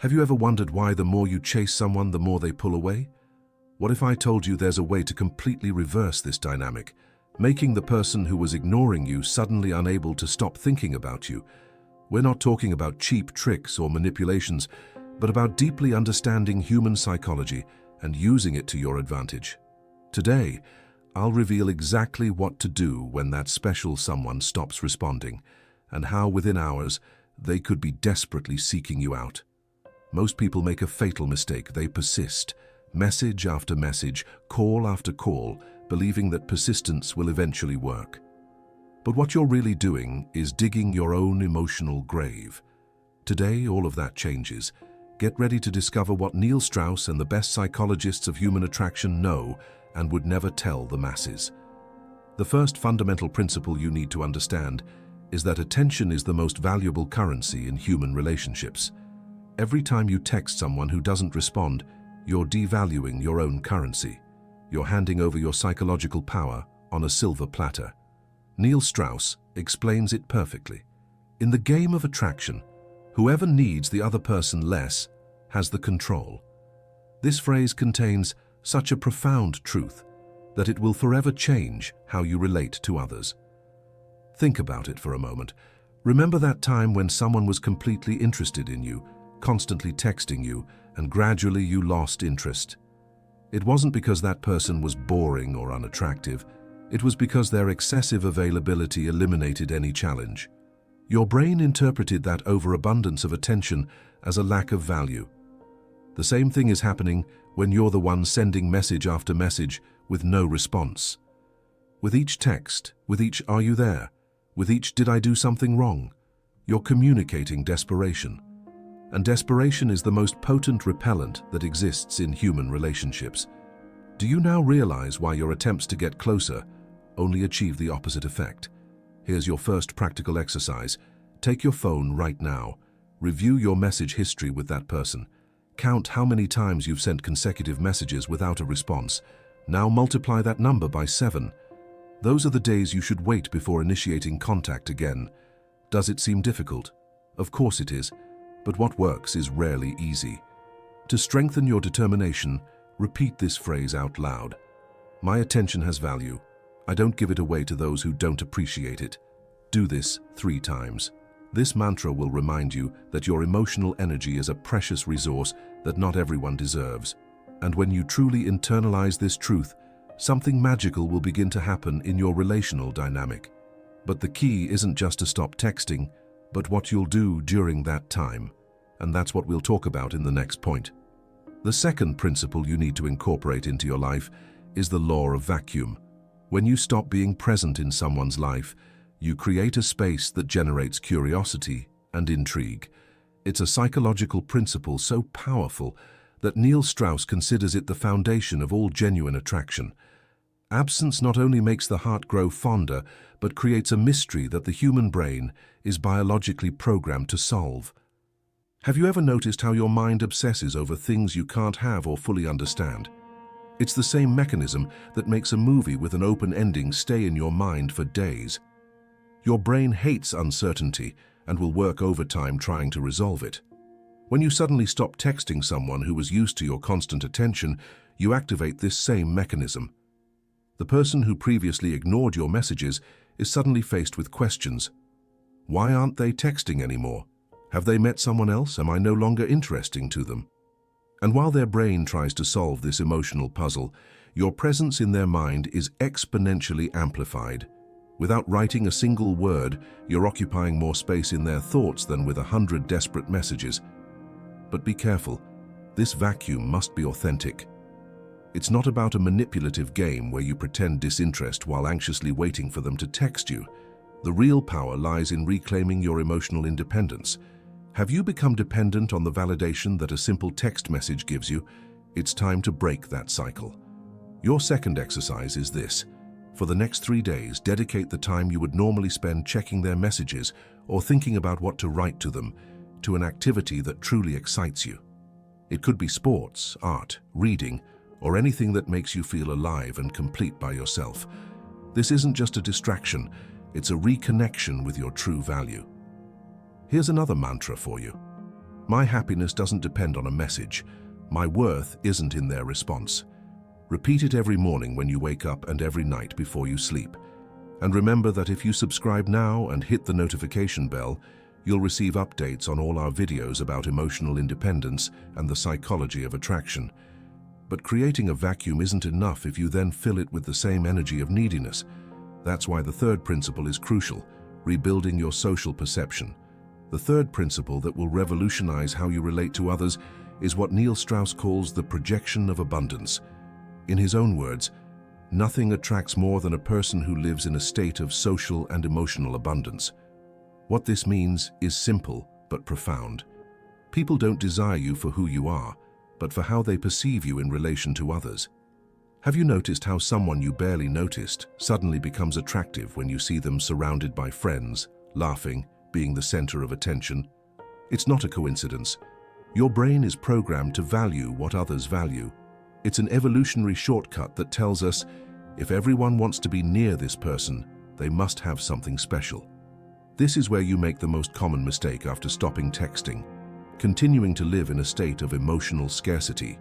Have you ever wondered why the more you chase someone, the more they pull away? What if I told you there's a way to completely reverse this dynamic, making the person who was ignoring you suddenly unable to stop thinking about you? We're not talking about cheap tricks or manipulations, but about deeply understanding human psychology and using it to your advantage. Today, I'll reveal exactly what to do when that special someone stops responding, and how within hours they could be desperately seeking you out. Most people make a fatal mistake. They persist, message after message, call after call, believing that persistence will eventually work. But what you're really doing is digging your own emotional grave. Today, all of that changes. Get ready to discover what Neil Strauss and the best psychologists of human attraction know and would never tell the masses. The first fundamental principle you need to understand is that attention is the most valuable currency in human relationships. Every time you text someone who doesn't respond, you're devaluing your own currency. You're handing over your psychological power on a silver platter. Neil Strauss explains it perfectly. In the game of attraction, whoever needs the other person less has the control. This phrase contains such a profound truth that it will forever change how you relate to others. Think about it for a moment. Remember that time when someone was completely interested in you, constantly texting you, and gradually you lost interest. It wasn't because that person was boring or unattractive. It was because their excessive availability eliminated any challenge. Your brain interpreted that overabundance of attention as a lack of value. The same thing is happening when you're the one sending message after message with no response. With each text, with each "Are you there?" with each "Did I do something wrong?" you're communicating desperation. And desperation is the most potent repellent that exists in human relationships. Do you now realize why your attempts to get closer only achieve the opposite effect? Here's your first practical exercise. Take your phone right now. Review your message history with that person. Count how many times you've sent consecutive messages without a response. Now multiply that number by 7. Those are the days you should wait before initiating contact again. Does it seem difficult? Of course it is. But what works is rarely easy. To strengthen your determination, repeat this phrase out loud. My attention has value. I don't give it away to those who don't appreciate it. Do this 3 times. This mantra will remind you that your emotional energy is a precious resource that not everyone deserves. And when you truly internalize this truth, something magical will begin to happen in your relational dynamic. But the key isn't just to stop texting, but what you'll do during that time. And that's what we'll talk about in the next point. The second principle you need to incorporate into your life is the law of vacuum. When you stop being present in someone's life, you create a space that generates curiosity and intrigue. It's a psychological principle so powerful that Neil Strauss considers it the foundation of all genuine attraction. Absence not only makes the heart grow fonder, but creates a mystery that the human brain is biologically programmed to solve. Have you ever noticed how your mind obsesses over things you can't have or fully understand? It's the same mechanism that makes a movie with an open ending stay in your mind for days. Your brain hates uncertainty and will work overtime trying to resolve it. When you suddenly stop texting someone who was used to your constant attention, you activate this same mechanism. The person who previously ignored your messages is suddenly faced with questions. Why aren't they texting anymore? Have they met someone else? Am I no longer interesting to them? And while their brain tries to solve this emotional puzzle, your presence in their mind is exponentially amplified. Without writing a single word, you're occupying more space in their thoughts than with 100 desperate messages. But be careful. This vacuum must be authentic. It's not about a manipulative game where you pretend disinterest while anxiously waiting for them to text you. The real power lies in reclaiming your emotional independence. Have you become dependent on the validation that a simple text message gives you? It's time to break that cycle. Your second exercise is this. For the next 3 days, dedicate the time you would normally spend checking their messages or thinking about what to write to them to an activity that truly excites you. It could be sports, art, reading, or anything that makes you feel alive and complete by yourself. This isn't just a distraction, it's a reconnection with your true value. Here's another mantra for you. My happiness doesn't depend on a message. My worth isn't in their response. Repeat it every morning when you wake up and every night before you sleep. And remember that if you subscribe now and hit the notification bell, you'll receive updates on all our videos about emotional independence and the psychology of attraction. But creating a vacuum isn't enough if you then fill it with the same energy of neediness. That's why the third principle is crucial: rebuilding your social perception. The third principle that will revolutionize how you relate to others is what Neil Strauss calls the projection of abundance. In his own words, nothing attracts more than a person who lives in a state of social and emotional abundance. What this means is simple but profound. People don't desire you for who you are, but for how they perceive you in relation to others. Have you noticed how someone you barely noticed suddenly becomes attractive when you see them surrounded by friends, laughing, being the center of attention? It's not a coincidence. Your brain is programmed to value what others value. It's an evolutionary shortcut that tells us, if everyone wants to be near this person, they must have something special. This is where you make the most common mistake after stopping texting, continuing to live in a state of emotional scarcity.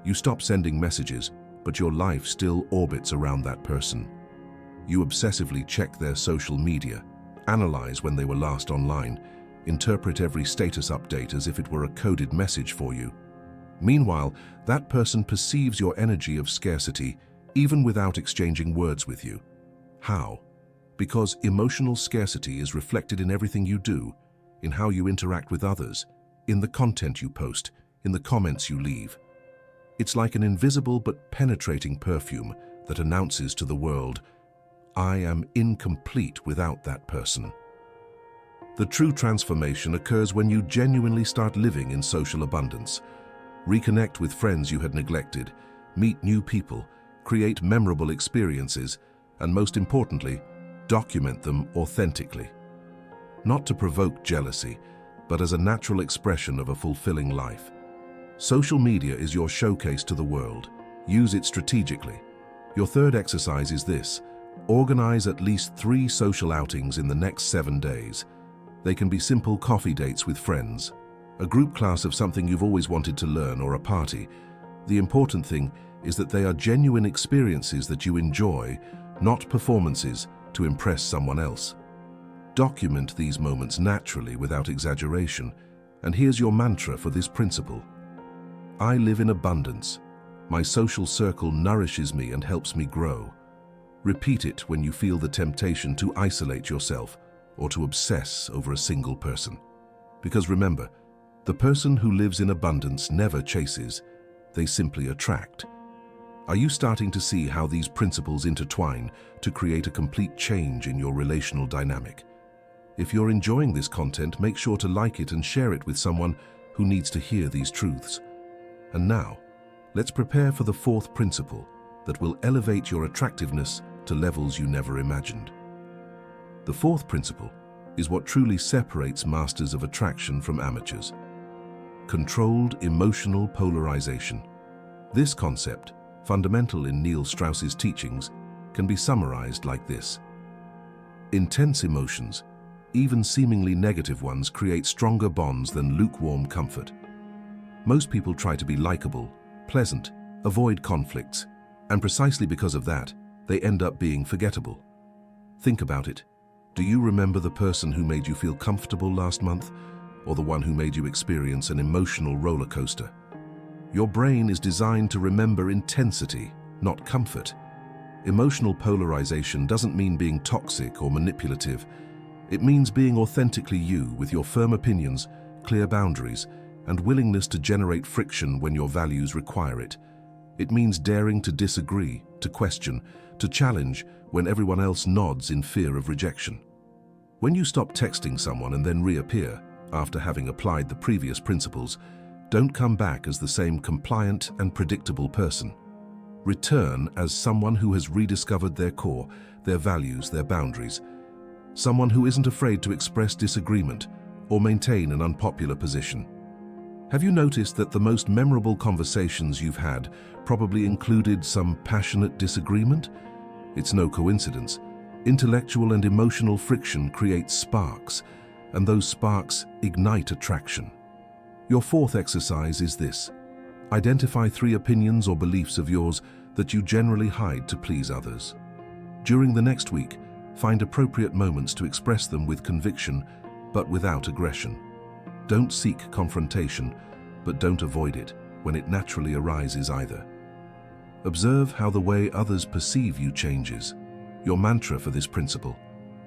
You stop sending messages, but your life still orbits around that person. You obsessively check their social media, analyze when they were last online, interpret every status update as if it were a coded message for you. Meanwhile, that person perceives your energy of scarcity even without exchanging words with you. How? Because emotional scarcity is reflected in everything you do, in how you interact with others, in the content you post, in the comments you leave. It's like an invisible but penetrating perfume that announces to the world, I am incomplete without that person. The true transformation occurs when you genuinely start living in social abundance. Reconnect with friends you had neglected, meet new people, create memorable experiences, and most importantly, document them authentically. Not to provoke jealousy, but as a natural expression of a fulfilling life. Social media is your showcase to the world. Use it strategically. Your third exercise is this: organize at least 3 social outings in the next 7 days. They can be simple coffee dates with friends, a group class of something you've always wanted to learn, or a party. The important thing is that they are genuine experiences that you enjoy, not performances to impress someone else. Document these moments naturally without exaggeration, and here's your mantra for this principle. I live in abundance. My social circle nourishes me and helps me grow. Repeat it when you feel the temptation to isolate yourself or to obsess over a single person. Because remember, the person who lives in abundance never chases, they simply attract. Are you starting to see how these principles intertwine to create a complete change in your relational dynamic? If you're enjoying this content, make sure to like it and share it with someone who needs to hear these truths. And now, let's prepare for the fourth principle that will elevate your attractiveness to levels you never imagined. The fourth principle is what truly separates masters of attraction from amateurs: controlled emotional polarization. This concept, fundamental in Neil Strauss's teachings, can be summarized like this. Intense emotions, even seemingly negative ones, create stronger bonds than lukewarm comfort. Most people try to be likable, pleasant, avoid conflicts, and precisely because of that, they end up being forgettable. Think about it. Do you remember the person who made you feel comfortable last month, or the one who made you experience an emotional roller coaster? Your brain is designed to remember intensity, not comfort. Emotional polarization doesn't mean being toxic or manipulative. It means being authentically you, with your firm opinions, clear boundaries, and willingness to generate friction when your values require it. It means daring to disagree, to question, to challenge when everyone else nods in fear of rejection. When you stop texting someone and then reappear after having applied the previous principles, don't come back as the same compliant and predictable person. Return as someone who has rediscovered their core, their values, their boundaries. Someone who isn't afraid to express disagreement or maintain an unpopular position. Have you noticed that the most memorable conversations you've had probably included some passionate disagreement? It's no coincidence. Intellectual and emotional friction creates sparks, and those sparks ignite attraction. Your fourth exercise is this. Identify 3 opinions or beliefs of yours that you generally hide to please others. During the next week, find appropriate moments to express them with conviction, but without aggression. Don't seek confrontation, but don't avoid it when it naturally arises either. Observe how the way others perceive you changes. Your mantra for this principle: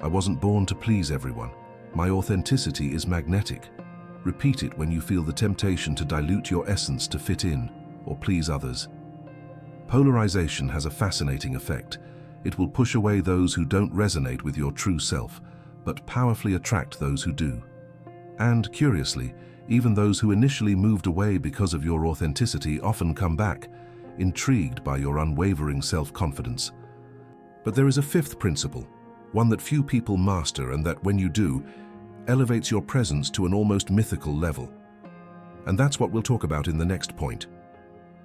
I wasn't born to please everyone. My authenticity is magnetic. Repeat it when you feel the temptation to dilute your essence to fit in or please others. Polarization has a fascinating effect. It will push away those who don't resonate with your true self, but powerfully attract those who do. And, curiously, even those who initially moved away because of your authenticity often come back, intrigued by your unwavering self-confidence. But there is a 5th principle, one that few people master, and that, when you do, elevates your presence to an almost mythical level. And that's what we'll talk about in the next point.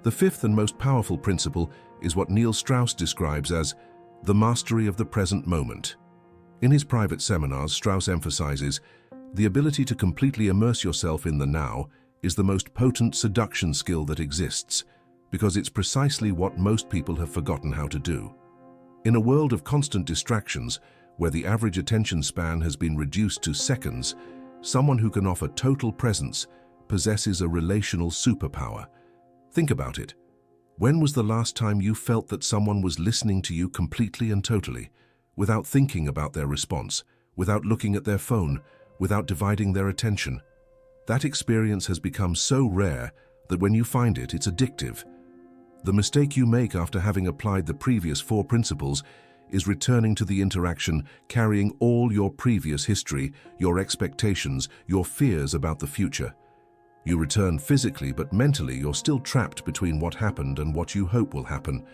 The 5th and most powerful principle is what Neil Strauss describes as the mastery of the present moment. In his private seminars, Strauss emphasizes, the ability to completely immerse yourself in the now is the most potent seduction skill that exists, because it's precisely what most people have forgotten how to do. In a world of constant distractions, where the average attention span has been reduced to seconds, someone who can offer total presence possesses a relational superpower. Think about it. When was the last time you felt that someone was listening to you completely and totally, without thinking about their response, without looking at their phone, without dividing their attention? That experience has become so rare that when you find it, it's addictive. The mistake you make after having applied the previous 4 principles is returning to the interaction carrying all your previous history, your expectations, your fears about the future. You return physically, but mentally you're still trapped between what happened and what you hope will happen,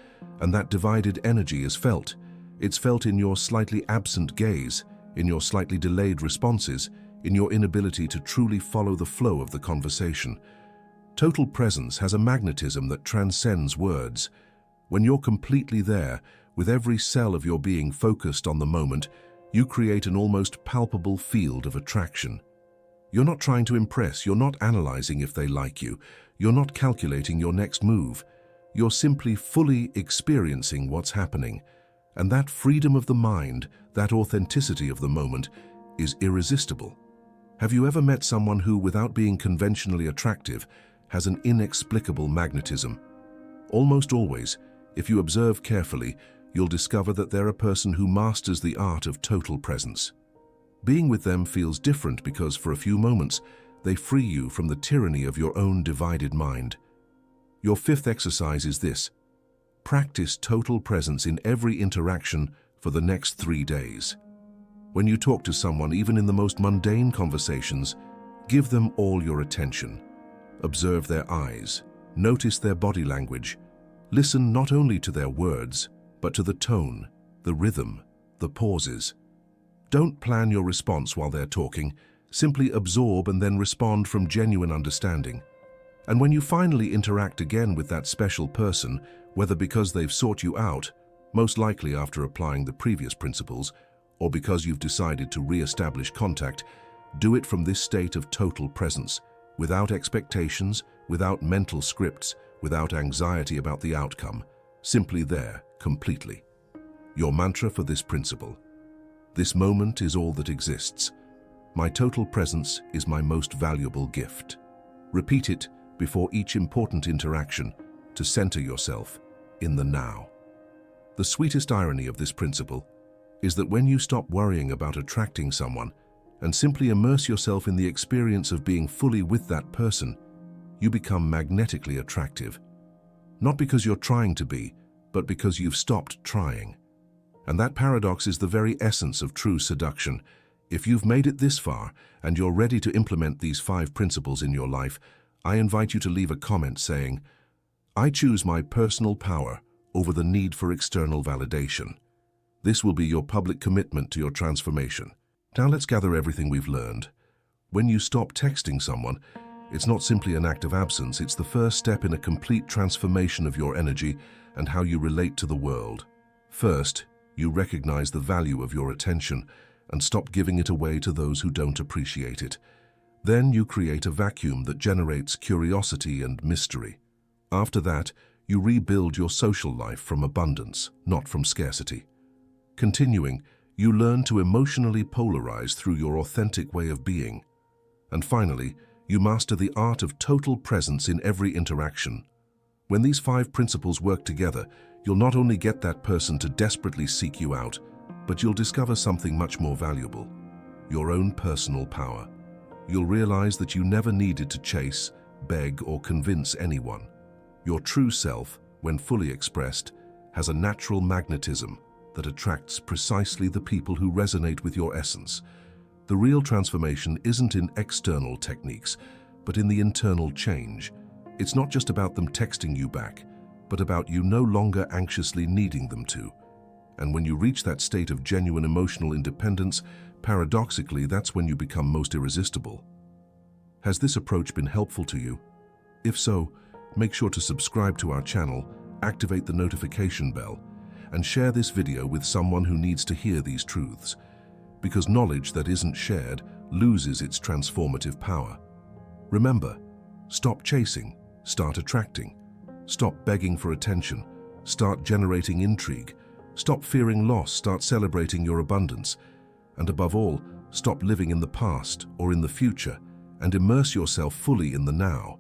and that divided energy is felt. It's felt in your slightly absent gaze, in your slightly delayed responses, in your inability to truly follow the flow of the conversation. Total presence has a magnetism that transcends words. When you're completely there, with every cell of your being focused on the moment, you create an almost palpable field of attraction. You're not trying to impress, you're not analyzing if they like you, you're not calculating your next move. You're simply fully experiencing what's happening. And that freedom of the mind, that authenticity of the moment, is irresistible. Have you ever met someone who, without being conventionally attractive, has an inexplicable magnetism? Almost always, if you observe carefully, you'll discover that they're a person who masters the art of total presence. Being with them feels different because for a few moments, they free you from the tyranny of your own divided mind. Your 5th exercise is this. Practice total presence in every interaction for the next 3 days. When you talk to someone, even in the most mundane conversations, give them all your attention. Observe their eyes, notice their body language. Listen not only to their words, but to the tone, the rhythm, the pauses. Don't plan your response while they're talking. Simply absorb and then respond from genuine understanding. And when you finally interact again with that special person, whether because they've sought you out, most likely after applying the previous principles, or because you've decided to re-establish contact, do it from this state of total presence, without expectations, without mental scripts, without anxiety about the outcome, simply there, completely. Your mantra for this principle: this moment is all that exists. My total presence is my most valuable gift. Repeat it before each important interaction to center yourself in the now. The sweetest irony of this principle is that when you stop worrying about attracting someone and simply immerse yourself in the experience of being fully with that person, you become magnetically attractive. Not because you're trying to be, but because you've stopped trying. And that paradox is the very essence of true seduction. If you've made it this far and you're ready to implement these 5 principles in your life, I invite you to leave a comment saying, I choose my personal power over the need for external validation. This will be your public commitment to your transformation. Now let's gather everything we've learned. When you stop texting someone, it's not simply an act of absence, it's the first step in a complete transformation of your energy and how you relate to the world. First, you recognize the value of your attention and stop giving it away to those who don't appreciate it. Then you create a vacuum that generates curiosity and mystery. After that, you rebuild your social life from abundance, not from scarcity. Continuing, you learn to emotionally polarize through your authentic way of being. And finally, you master the art of total presence in every interaction. When these 5 principles work together, you'll not only get that person to desperately seek you out, but you'll discover something much more valuable: your own personal power. You'll realize that you never needed to chase, beg, or convince anyone. Your true self, when fully expressed, has a natural magnetism that attracts precisely the people who resonate with your essence. The real transformation isn't in external techniques, but in the internal change. It's not just about them texting you back, but about you no longer anxiously needing them to. And when you reach that state of genuine emotional independence, paradoxically, that's when you become most irresistible. Has this approach been helpful to you? If so, make sure to subscribe to our channel, activate the notification bell, and share this video with someone who needs to hear these truths. Because knowledge that isn't shared loses its transformative power. Remember, stop chasing, start attracting. Stop begging for attention, start generating intrigue. Stop fearing loss, start celebrating your abundance. And above all, stop living in the past or in the future and immerse yourself fully in the now.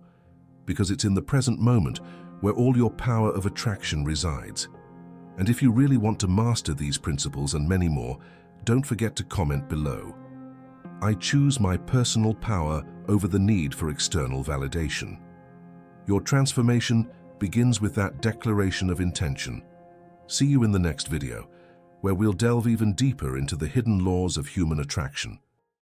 Because it's in the present moment where all your power of attraction resides. And if you really want to master these principles and many more, don't forget to comment below. I choose my personal power over the need for external validation. Your transformation begins with that declaration of intention. See you in the next video, where we'll delve even deeper into the hidden laws of human attraction.